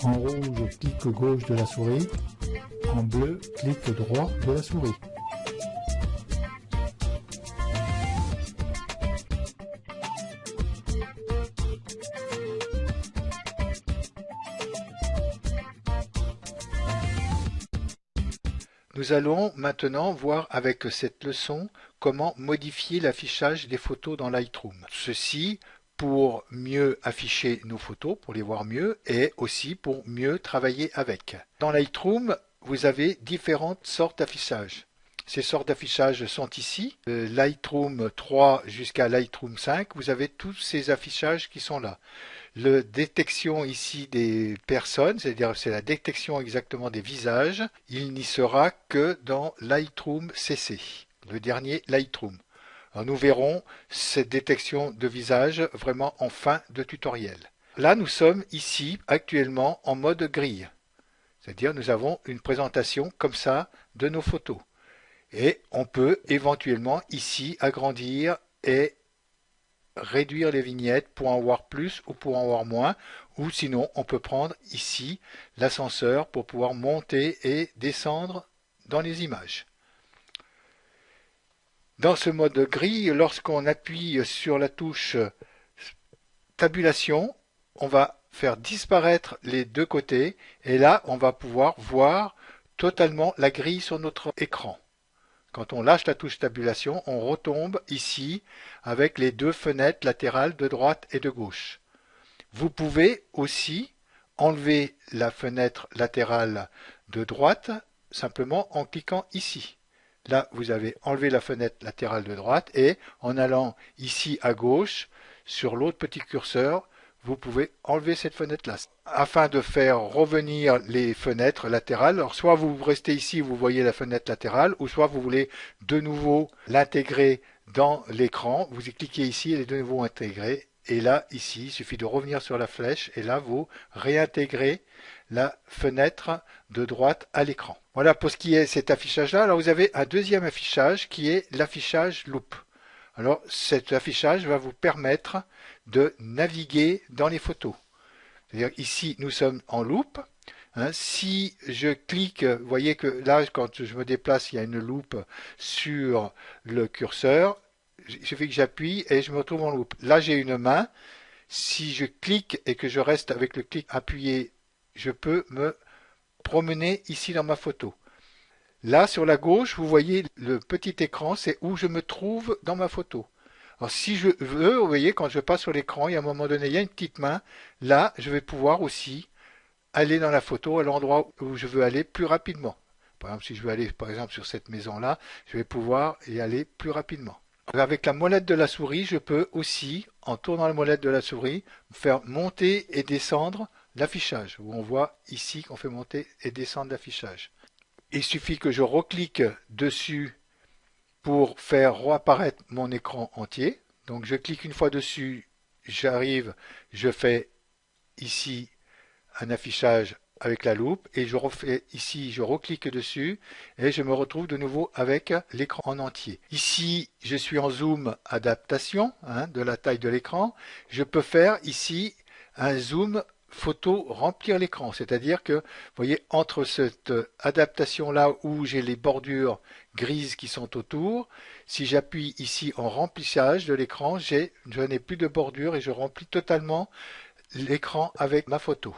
En rouge, clic gauche de la souris. En bleu, clic droit de la souris. Nous allons maintenant voir avec cette leçon comment modifier l'affichage des photos dans Lightroom. Ceci pour mieux afficher nos photos, pour les voir mieux, et aussi pour mieux travailler avec. Dans Lightroom, vous avez différentes sortes d'affichage. Ces sortes d'affichage sont ici. Lightroom 3 jusqu'à Lightroom 5, vous avez tous ces affichages qui sont là. La détection ici des personnes, c'est-à-dire c'est la détection exactement des visages, il n'y sera que dans Lightroom CC, le dernier Lightroom. Alors nous verrons cette détection de visage vraiment en fin de tutoriel. Là, nous sommes ici actuellement en mode grille, c'est-à-dire nous avons une présentation comme ça de nos photos. Et on peut éventuellement ici agrandir et réduire les vignettes pour en voir plus ou pour en voir moins, ou sinon on peut prendre ici l'ascenseur pour pouvoir monter et descendre dans les images. Dans ce mode grille, lorsqu'on appuie sur la touche tabulation, on va faire disparaître les deux côtés et là on va pouvoir voir totalement la grille sur notre écran. Quand on lâche la touche tabulation, on retombe ici avec les deux fenêtres latérales de droite et de gauche. Vous pouvez aussi enlever la fenêtre latérale de droite simplement en cliquant ici. Là, vous avez enlevé la fenêtre latérale de droite et en allant ici à gauche, sur l'autre petit curseur, vous pouvez enlever cette fenêtre-là. Afin de faire revenir les fenêtres latérales, alors soit vous restez ici, vous voyez la fenêtre latérale, ou soit vous voulez de nouveau l'intégrer dans l'écran, vous y cliquez ici, elle est de nouveau intégrée, et là, ici, il suffit de revenir sur la flèche, et là, vous réintégrez la fenêtre de droite à l'écran. Voilà pour ce qui est cet affichage-là. Alors vous avez un deuxième affichage qui est l'affichage loupe. Alors cet affichage va vous permettre de naviguer dans les photos. C'est-à-dire ici nous sommes en loupe. Si je clique, vous voyez que là quand je me déplace, il y a une loupe sur le curseur. Il suffit que j'appuie et je me retrouve en loupe. Là j'ai une main. Si je clique et que je reste avec le clic appuyé, je peux me promener ici dans ma photo. Là, sur la gauche, vous voyez le petit écran, c'est où je me trouve dans ma photo. Alors, si je veux, vous voyez, quand je passe sur l'écran, il y a un moment donné, il y a une petite main. Là, je vais pouvoir aussi aller dans la photo à l'endroit où je veux aller plus rapidement. Par exemple, si je veux aller, par exemple, sur cette maison-là, je vais pouvoir y aller plus rapidement. Avec la molette de la souris, je peux aussi, en tournant la molette de la souris, faire monter et descendre l'affichage. Où on voit ici qu'on fait monter et descendre l'affichage. Il suffit que je reclique dessus pour faire réapparaître mon écran entier. Donc je clique une fois dessus, j'arrive, je fais ici un affichage avec la loupe et je refais ici, je reclique dessus et je me retrouve de nouveau avec l'écran en entier. Ici, je suis en zoom adaptation de la taille de l'écran. Je peux faire ici un zoom photo remplir l'écran, c'est-à-dire que, vous voyez, entre cette adaptation là où j'ai les bordures grises qui sont autour, si j'appuie ici en remplissage de l'écran, je n'ai plus de bordure et je remplis totalement l'écran avec ma photo.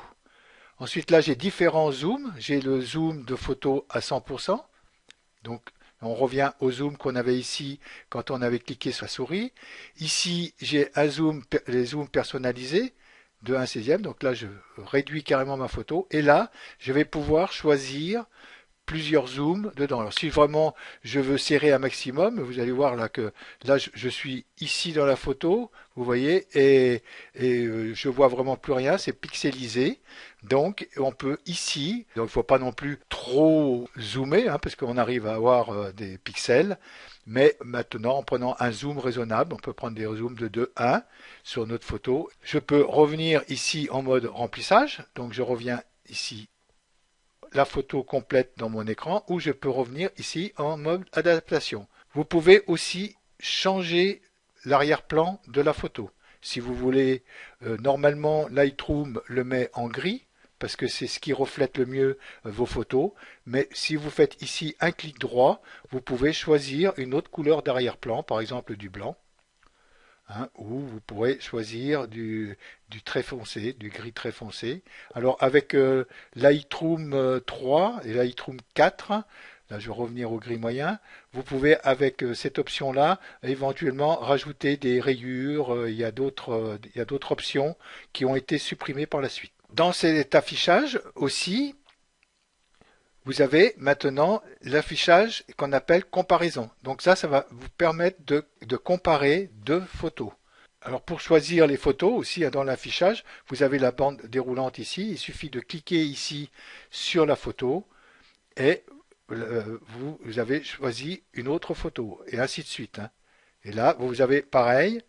Ensuite là j'ai différents zooms, j'ai le zoom de photo à 100%, donc on revient au zoom qu'on avait ici quand on avait cliqué sur la souris. Ici j'ai un zoom, les zooms personnalisés, de 1/16, donc là je réduis carrément ma photo et là je vais pouvoir choisir plusieurs zooms dedans. Alors si vraiment je veux serrer un maximum, vous allez voir là que là je suis ici dans la photo, vous voyez, et je vois vraiment plus rien, c'est pixelisé. Donc on peut ici, donc il ne faut pas non plus trop zoomer parce qu'on arrive à avoir des pixels. Mais maintenant, en prenant un zoom raisonnable, on peut prendre des zooms de 2:1 sur notre photo. Je peux revenir ici en mode remplissage. Donc je reviens ici la photo complète dans mon écran ou je peux revenir ici en mode adaptation. Vous pouvez aussi changer l'arrière-plan de la photo. Si vous voulez, normalement Lightroom le met en gris. parce que c'est ce qui reflète le mieux vos photos. Mais si vous faites ici un clic droit, vous pouvez choisir une autre couleur d'arrière-plan, par exemple du blanc. Hein, ou vous pourrez choisir du très foncé, du gris très foncé. Alors avec Lightroom 3 et Lightroom 4, là je vais revenir au gris moyen, vous pouvez avec cette option-là éventuellement rajouter des rayures, il y a d'autres options qui ont été supprimées par la suite. Dans cet affichage aussi, vous avez maintenant l'affichage qu'on appelle comparaison. Donc ça va vous permettre de comparer deux photos. Alors pour choisir les photos aussi dans l'affichage, vous avez la bande déroulante ici. Il suffit de cliquer ici sur la photo et vous avez choisi une autre photo et ainsi de suite. Hein. Et là, vous avez pareil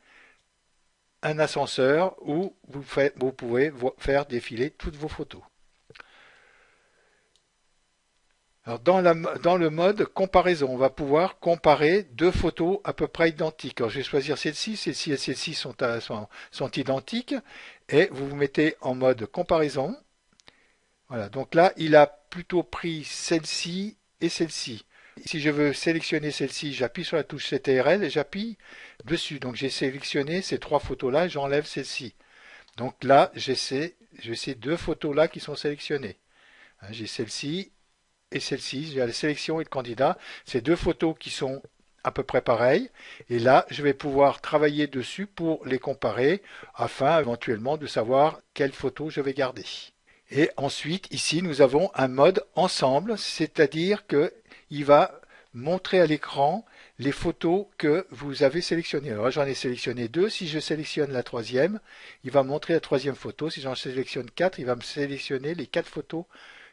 un ascenseur où vous pouvez faire défiler toutes vos photos. Alors dans le mode comparaison, on va pouvoir comparer deux photos à peu près identiques. Alors je vais choisir celle-ci et celle-ci sont identiques. Et vous vous mettez en mode comparaison. Voilà, donc là, il a plutôt pris celle-ci et celle-ci. Si je veux sélectionner celle-ci, j'appuie sur la touche CTRL et j'appuie dessus. Donc j'ai sélectionné ces trois photos-là et j'enlève celle-ci. Donc là, j'ai ces deux photos-là qui sont sélectionnées. J'ai celle-ci et celle-ci, j'ai la sélection et le candidat. C'est deux photos qui sont à peu près pareilles. Et là, je vais pouvoir travailler dessus pour les comparer afin éventuellement de savoir quelle photo je vais garder. Et ensuite, ici, nous avons un mode ensemble, c'est-à-dire qu'il va montrer à l'écran les photos que vous avez sélectionnées. Alors j'en ai sélectionné deux. Si je sélectionne la troisième, il va montrer la troisième photo. Si j'en sélectionne quatre, il va me sélectionner les quatre photos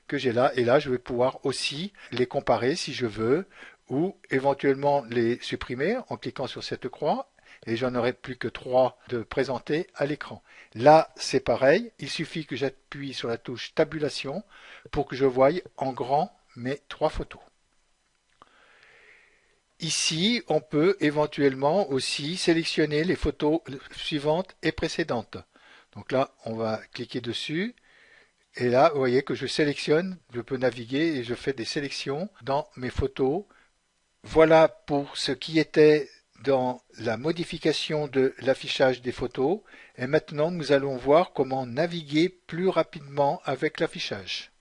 que j'ai là. Et là, je vais pouvoir aussi les comparer si je veux, ou éventuellement les supprimer en cliquant sur cette croix. Et j'en aurai plus que trois de présenter à l'écran. Là, c'est pareil. Il suffit que j'appuie sur la touche tabulation pour que je voie en grand mes trois photos. Ici, on peut éventuellement aussi sélectionner les photos suivantes et précédentes. Donc là, on va cliquer dessus. Et là, vous voyez que je sélectionne, je peux naviguer et je fais des sélections dans mes photos. Voilà pour ce qui était dans la modification de l'affichage des photos. Et maintenant, nous allons voir comment naviguer plus rapidement avec l'affichage.